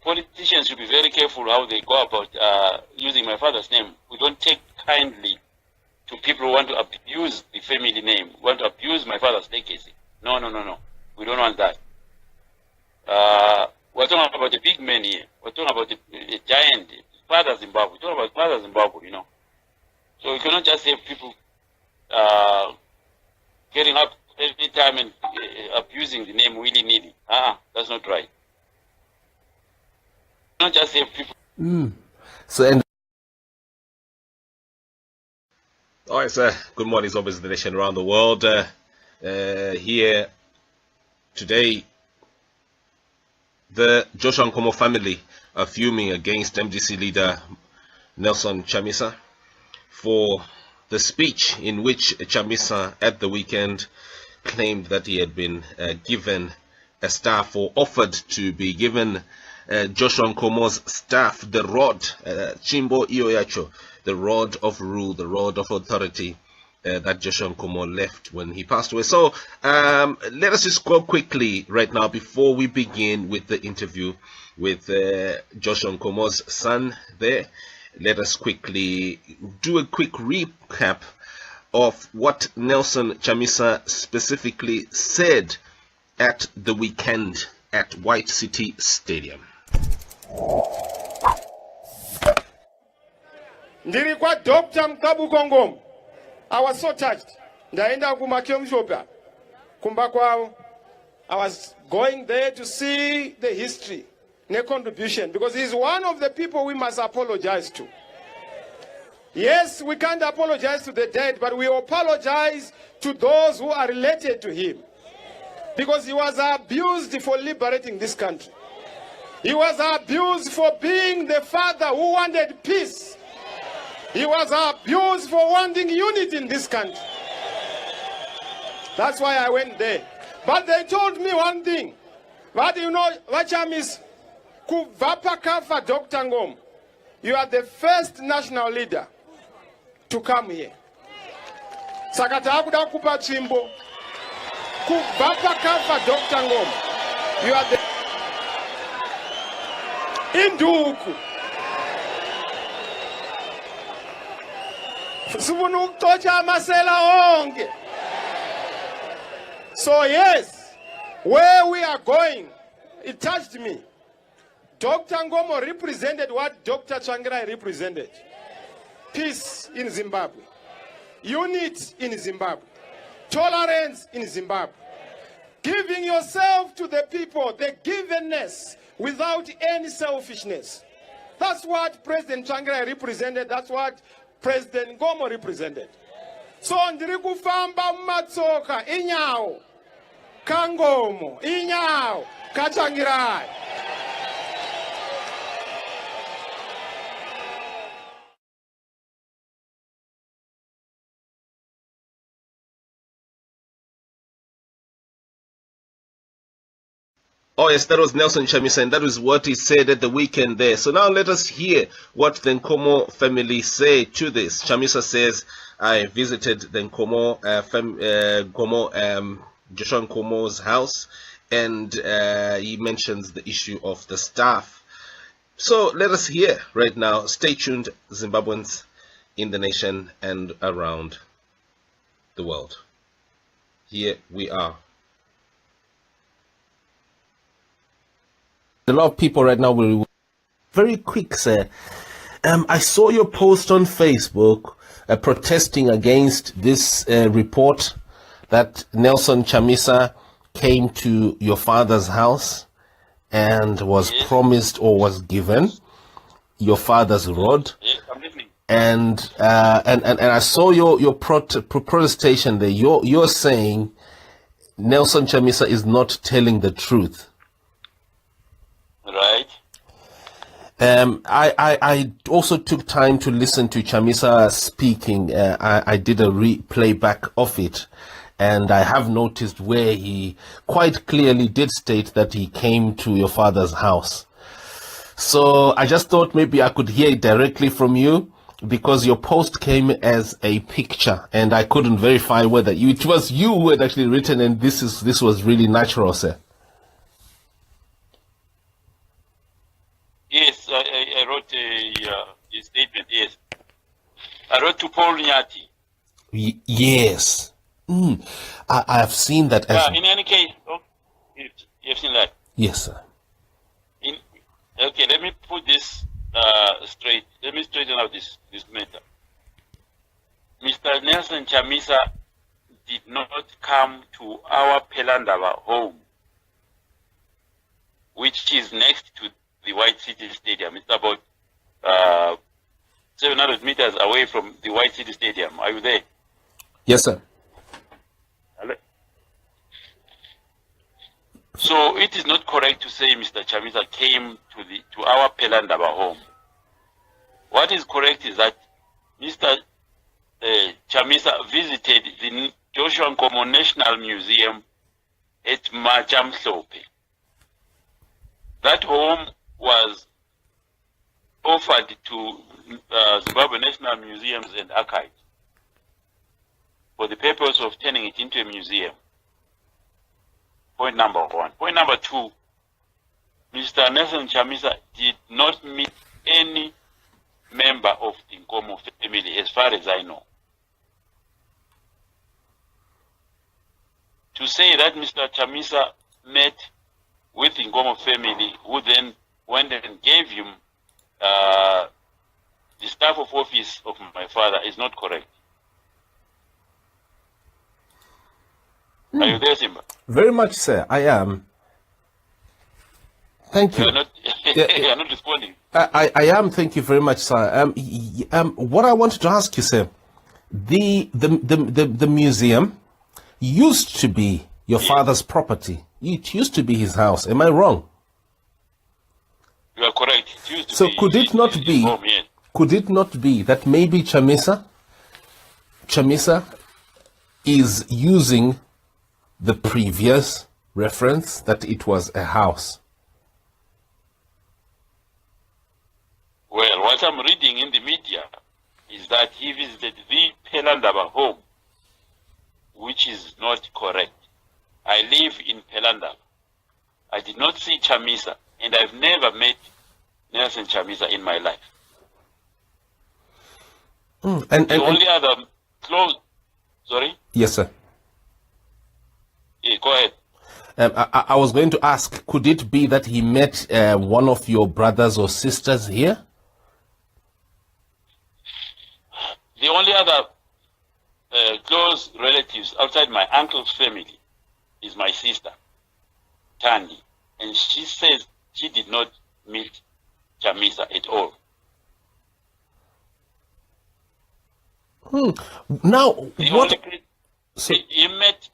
politicians should be very careful how they go about using my father's name. We don't take kindly to people who want to abuse the family name, want to abuse my father's legacy. No. We don't want that. We're talking about the big man here. We're talking about the giant, Father Zimbabwe. We're talking about Father Zimbabwe, So we cannot just have people getting up every time and abusing the name willy-nilly. That's not right. Not just have people. All right, sir. Good morning, zombies of the nation around the world. Here today, the Joshua Nkomo family are fuming against MDC leader Nelson Chamisa for the speech in which Chamisa at the weekend claimed that he had been given a staff, or offered to be given Joshua Nkomo's staff, the rod, Chimbo Iyoyacho, the rod of rule, the rod of authority that Joshua Nkomo left when he passed away. So let us just go quickly right now before we begin with the interview with Joshua Nkomo's son there. Let us quickly do a quick recap of what Nelson Chamisa specifically said at the weekend at White City Stadium. Ndiri kwa Dr. Mkabu Kongom. I was so touched. Ndaenda kumakiomshopa. Kumba kwao. I was going there to see the history, the contribution, because he's one of the people we must apologize to. Yes, we can't apologize to the dead, but we apologize to those who are related to him. Because he was abused for liberating this country. He was abused for being the father who wanted peace. He was abused for wanting unity in this country. That's why I went there. But they told me one thing. But you know, Chamisa'S, Kuvapa Kafa Dr. Ngom, you are the first national leader to come here. Sakata akuda kupa chimbo. Kuvapa Kafa Dr. Ngom, you are the Induku. So yes, where we are going, it touched me. Dr. Ngomo represented what Dr. Tsvangirai represented. Peace in Zimbabwe. Unity in Zimbabwe. Tolerance in Zimbabwe. Giving yourself to the people, the givenness without any selfishness. That's what President Tsvangirai represented. That's what President Ngomo represented. So ndiri kufamba matsoka inyawo kangomo inyawo kaTsvangirai. Oh yes, that was Nelson Chamisa, and that was what he said at the weekend there. So now let us hear what the Nkomo family say to this. Chamisa says, I visited the Nkomo, Joshua Nkomo's house, and he mentions the issue of the staff. So let us hear right now. Stay tuned, Zimbabweans in the nation and around the world. Here we are. A lot of people right now will very quick, sir. I saw your post on Facebook protesting against this report that Nelson Chamisa came to your father's house and was promised or was given your father's rod. Yes, I'm listening. And I saw your protestation there. You're saying Nelson Chamisa is not telling the truth. Right. I also took time to listen to Chamisa speaking. I did a playback of it, and I have noticed where he quite clearly did state that he came to your father's house. So I just thought maybe I could hear it directly from you, because your post came as a picture, and I couldn't verify whether it was you who had actually written, and this was really natural, sir. his statement. Yes, I wrote to Paul Nyati. Yes. I have seen that as In any case, you've seen that. yes, sir. Okay, let me put this straight. Let me straighten out this matter. Mr. Nelson Chamisa did not come to our Pelandaba home, which is next to the White City Stadium. It's about 700 meters away from the White City Stadium. Are you there? Yes, sir. Hello? So it is not correct to say Mr. Chamisa came to our Pelandaba home. What is correct is that Mr. Chamisa visited the Joshua Nkomo National Museum at Majamhlope. That home was offered to Zimbabwe National Museums and Archives for the purpose of turning it into a museum. Point number one. Point number two, Mr. Nelson Chamisa did not meet any member of the Nkomo family, as far as I know. To say that Mr. Chamisa met with the Nkomo family, who then went and gave him the staff of office of my father, is not correct. Are you there, Simba? Very much, sir. I am. Thank you. You are not, you are not responding. I am. Thank you very much, sir. What I wanted to ask you, sir, the museum used to be your father's property. It used to be his house. Am I wrong? You are correct. It used to So be could it not his be? home, yes. Could it not be that maybe Chamisa is using the previous reference that it was a house? Well, what I'm reading in the media is that he visited the Pelandaba home, which is not correct. I live in Pelandaba. I did not see Chamisa, and I've never met Nelson Chamisa in my life. And The only other close... Sorry? yes, sir. Yeah, go ahead. I was going to ask, could it be that he met one of your brothers or sisters here? The only other close relatives outside my uncle's family is my sister, Tandi. And she says she did not meet Chamisa at all. Now, The what? only, So, he met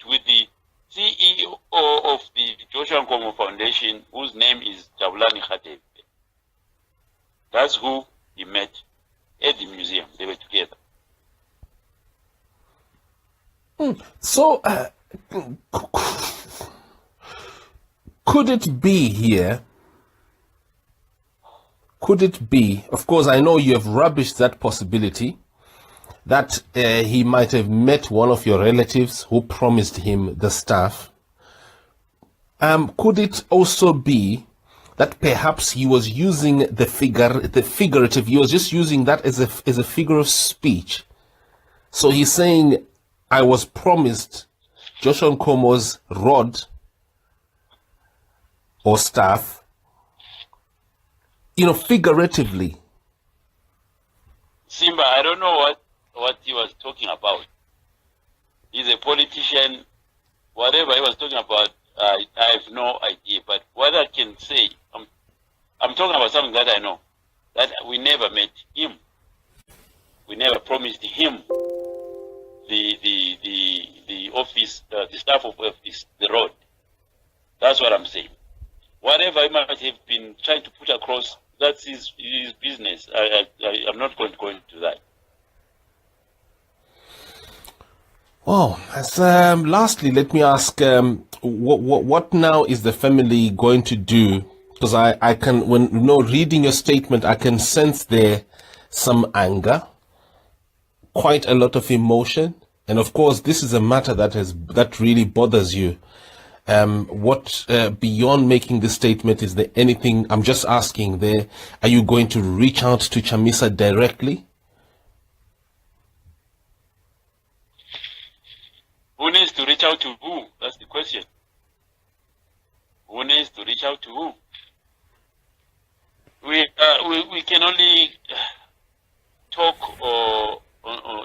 with the CEO of the Joshua Nkomo Foundation, whose name is Jabulani Khatebe. That's who he met at the museum. They were together. so could it be here? Could it be? Of course, I know you have rubbished that possibility that he might have met one of your relatives who promised him the staff. Could it also be that perhaps he was using the figurative? He was just using that as a figure of speech. So he's saying, "I was promised Joshua Nkomo's rod or staff," figuratively. Simba, I don't know what he was talking about. He's a politician. Whatever he was talking about, I have no idea. But what I can say, I'm talking about something that I know, that we never met him. We never promised him the office, the staff of office, the road. That's what I'm saying. Whatever he might have been trying to put across, that's his business. I'm not going to go into that. Oh, lastly, let me ask, what now is the family going to do? Because I can, reading your statement, I can sense there some anger, quite a lot of emotion, and of course, this is a matter that really bothers you. What beyond making this statement, is there anything? I'm just asking there. Are you going to reach out to Chamisa directly? Who needs to reach out to who? That's the question. Who needs to reach out to who? We can only talk or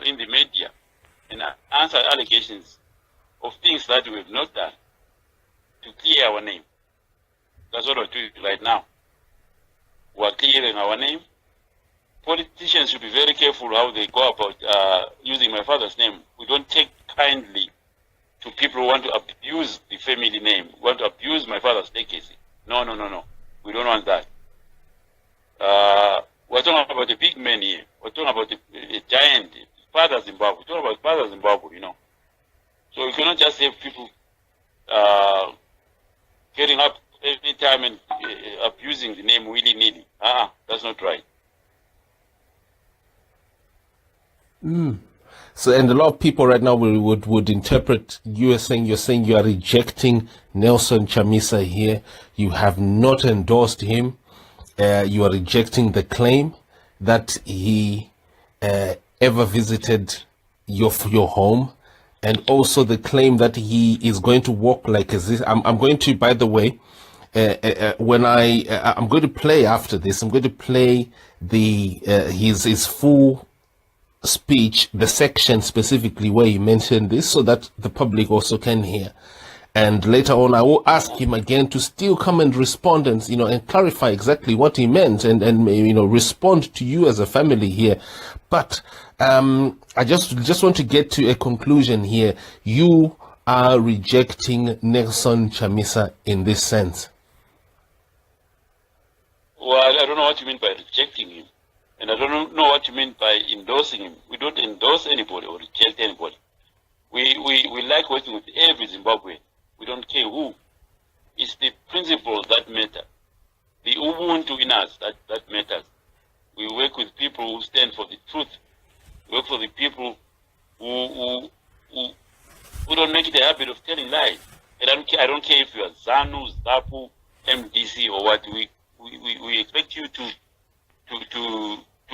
in the media and answer allegations of things that we have not done to clear our name. That's what we're doing right now. We're clearing our name. Politicians should be very careful how they go about using my father's name. We don't take kindly to people who want to abuse the family name, want to abuse my father's legacy. No. We don't want that. We're talking about a big man here. We're talking about a giant, Father Zimbabwe. We're talking about Father Zimbabwe, you know. So you cannot just have people getting up every time and abusing the name willy-nilly. That's not right. So, and a lot of people right now would interpret you as saying, you're saying you are rejecting Nelson Chamisa here. You have not endorsed him. You are rejecting the claim that he ever visited your home, and also the claim that he is going to walk like a this. I'm going to, by the way, when I'm going to play after this, I'm going to play the his full speech, the section specifically where he mentioned this, so that the public also can hear. And later on, I will ask him again to still come and respond and, and clarify exactly what he meant and respond to you as a family here. But I just want to get to a conclusion here. You are rejecting Nelson Chamisa in this sense. Well, I don't know what you mean by rejecting him. And I don't know what you mean by endorsing him. We don't endorse anybody or reject anybody. We like working with every Zimbabwean. We don't care who. It's the principles that matter. The Ubuntu in us that matters. We work with people who stand for the truth. We work for the people who don't make it a habit of telling lies. And I don't care if you are ZANU, ZAPU, MDC or what. We expect you to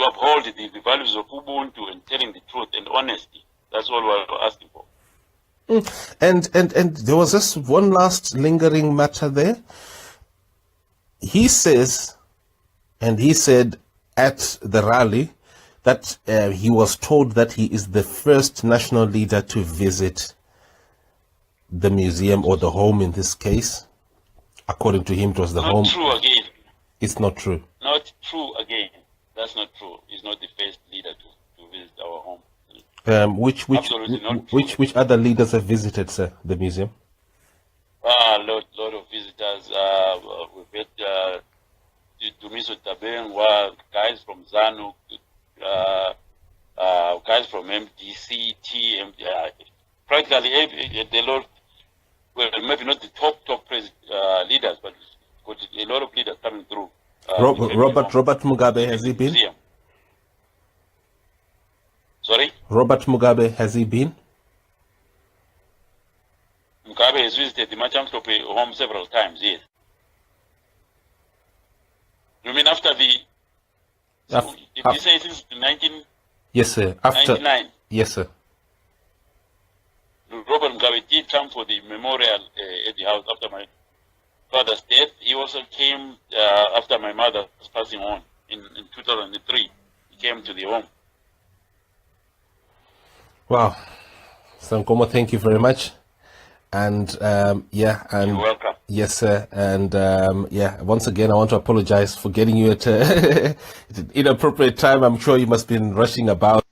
uphold the values of Ubuntu and telling the truth and honesty. That's all we're asking for. And there was just one last lingering matter there. He says, and he said at the rally that he was told that he is the first national leader to visit the museum, or the home in this case. According to him, it was the home. Not true again. It's not true. Not true again. That's not true. He's not the first leader to visit our home. Which other leaders have visited, sir, the museum? Lot of visitors. We've had Dumiso Tabeng, guys from ZANU, guys from MDC, practically a lot. Well, maybe not the top leaders, but got a lot of leaders coming through. Robert Mugabe, has he been? Museum. Sorry? Robert Mugabe, has he been? Mugabe has visited the Machamtope home several times, yes. You mean after the... Did you say since the 19... Yes, sir. After... 99? Yes, sir. Robert Mugabe did come for the memorial at the house after my father's death. He also came after my mother was passing on in 2003. He came to the home. Wow. Sankomo, thank you very much. And you're welcome. Yes, sir. And once again, I want to apologize for getting you at an inappropriate time. I'm sure you must have been rushing about.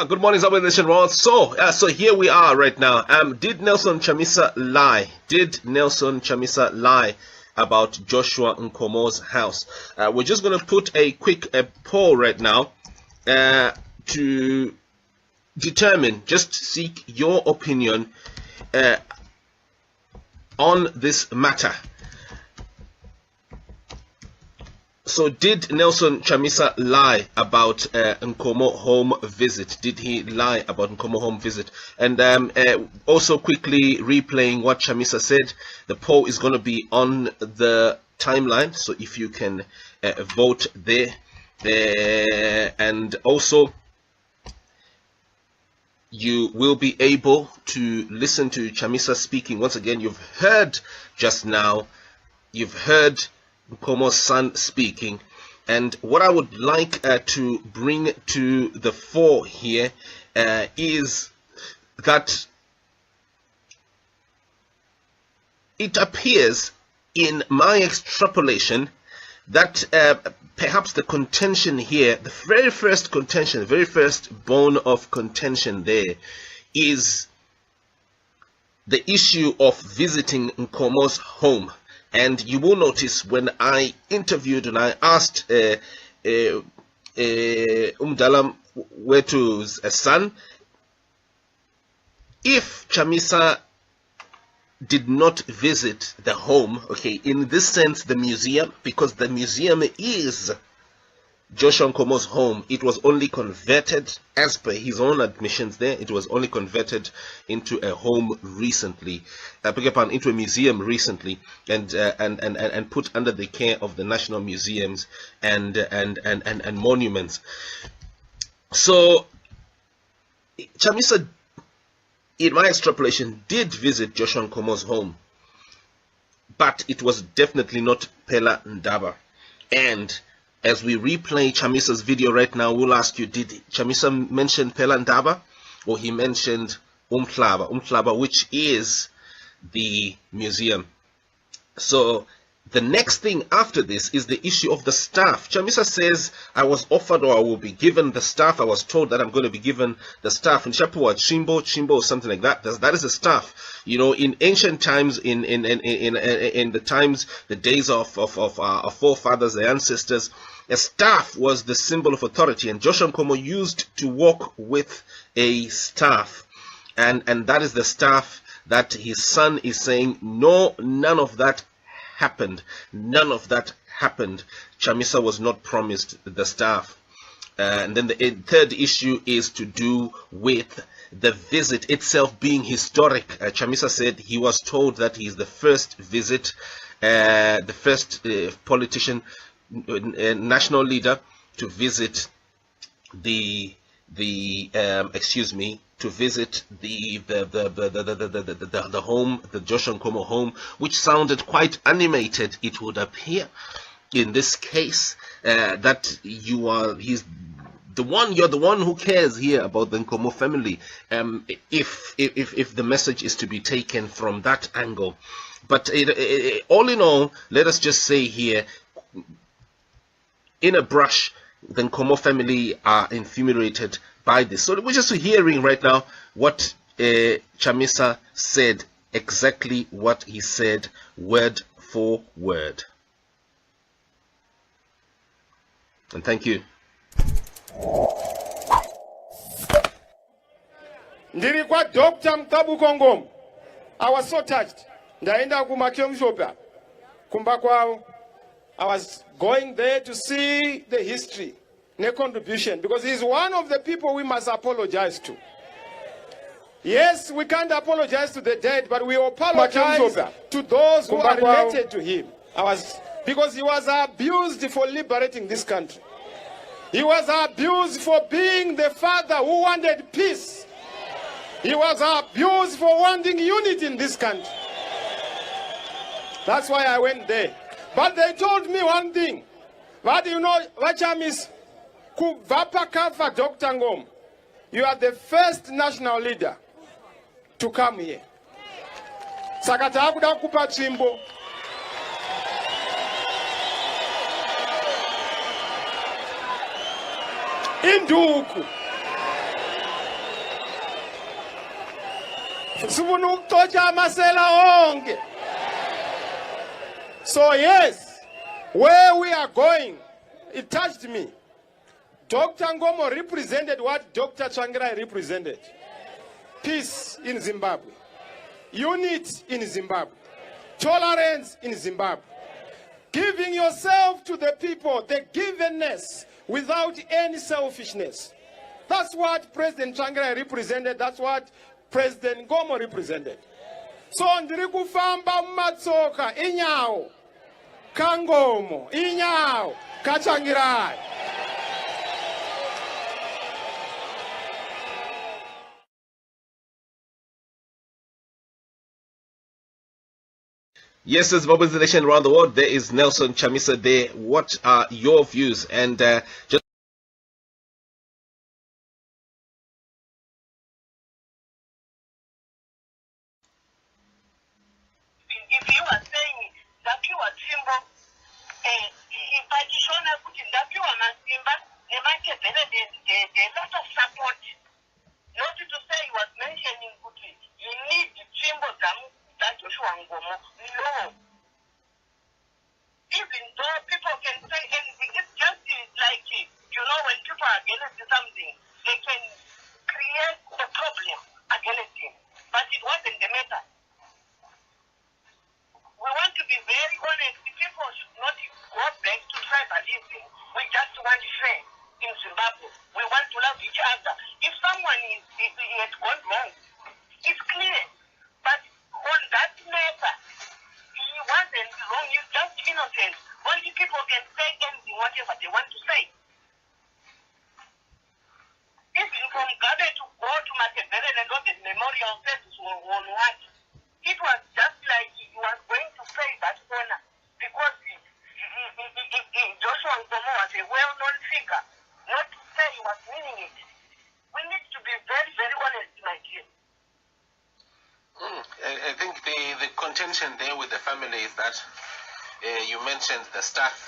Good morning, Zimbabwe Nation World. So here we are right now. Did Nelson Chamisa lie? Did Nelson Chamisa lie about Joshua Nkomo's house? We're just going to put a quick poll right now to determine, just seek your opinion on this matter. So did Nelson Chamisa lie about Nkomo home visit? Did he lie about Nkomo home visit? And also quickly replaying what Chamisa said. The poll is going to be on the timeline, so if you can vote there. And also you will be able to listen to Chamisa speaking. Once again, you've heard just now, you've heard Nkomo's son speaking, and what I would like to bring to the fore here is that it appears in my extrapolation that perhaps the contention here, the very first contention, the very first bone of contention there is the issue of visiting Nkomo's home. And you will notice when I interviewed and I asked Umdalam Wetu's son if Chamisa did not visit the home, okay, in this sense the museum, because the museum is Joshua Nkomo's home. It was only converted, as per his own admissions there, it was only converted into a home recently, into a museum recently, and put under the care of the national museums and monuments. So Chamisa, in my extrapolation, did visit Joshua Nkomo's home, but it was definitely not Pelandaba. And as we replay Chamisa's video right now, we'll ask you, did Chamisa mention Pelandaba, or he mentioned Umhlaba, which is the museum? So the next thing after this is the issue of the staff. Chamisa says, I was offered, or I will be given the staff. I was told that I'm going to be given the staff. In Chapua, Chimbo, or something like that. That is the staff. You know, in ancient times, in the times, the days of our forefathers, the ancestors, a staff was the symbol of authority, and Joshua Nkomo used to walk with a staff, and that is the staff that his son is saying, no, none of that happened. None of that happened. Chamisa was not promised the staff. And then the third issue is to do with the visit itself being historic. Chamisa said he was told that he's the first visit, the first politician, national leader to visit the home, the Joshua Nkomo home, which sounded quite animated. It would appear in this case that you're the one who cares here about the Nkomo family, if the message is to be taken from that angle. But all in all, let us just say here, in a brush, the Nkomo family are infuriated by this. So we're just hearing right now what Chamisa said, exactly what he said, word for word. And thank you. Ndiri kwa Dr. Mtabu Kongom. I was so touched. Ndaenda kumakyomshopa. Kumba kwao. I was going there to see the history, the contribution, because he's one of the people we must apologize to. Yes, we can't apologize to the dead, but we apologize to those who are related to him. Because he was abused for liberating this country. He was abused for being the father who wanted peace. He was abused for wanting unity in this country. That's why I went there. But they told me one thing. What you know, Wachamis, Kuvapa Kafa Dr. Ngom, you are the first national leader to come here. Sakata akuda kupa chimbo. Induku. Subunu toja masela onge. So yes, where we are going, it touched me. Dr. Ngomo represented what Dr. Tsvangirai represented. Peace in Zimbabwe. Unity in Zimbabwe. Tolerance in Zimbabwe. Giving yourself to the people, the givenness without any selfishness. That's what President Tsvangirai represented. That's what President Ngomo represented. So ndiri kufamba mumatsoka inyawo kangomo inyawo kaTsvangirai. Yes, Zimbabwe's nation around the world. There is Nelson Chamisa there. What are your views? And just if you are saying ndapiwa tsvimbo pachishona kuti ndapiwa masimba nematebhele the lot of support, not to say he was mentioning kuti you need tsvimbo dzaJoshua Ngomo. No, even though people can say anything, it's just like, when people are against something, they can create a problem against him, but it wasn't the matter. We want to be very honest. People should not go back to tribalism. We just want fair in Zimbabwe. We want to love each other. If someone has gone wrong, it's clear. But on that matter, he wasn't wrong. He's just innocent. Only people can say anything, whatever they want to say. Even from Gabe to go to Matabele and not the memorial service on what? It was just like he was going to pay that honor because Joshua Ngomo was a well-known figure, not to say he was meaning it. We need to be very, very honest, my dear. I think the contention there with the family is that you mentioned the staff,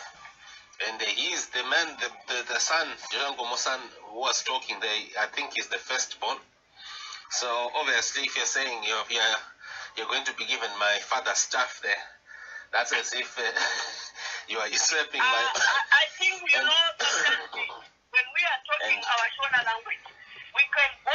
and he is the man, the son, Joshua Ngomo's son, who was talking there. I think he's the firstborn. So obviously, if you're saying you're going to be given my father's staff there, that's as if you are usurping my... I think, sometimes when we are talking our Shona language, we can go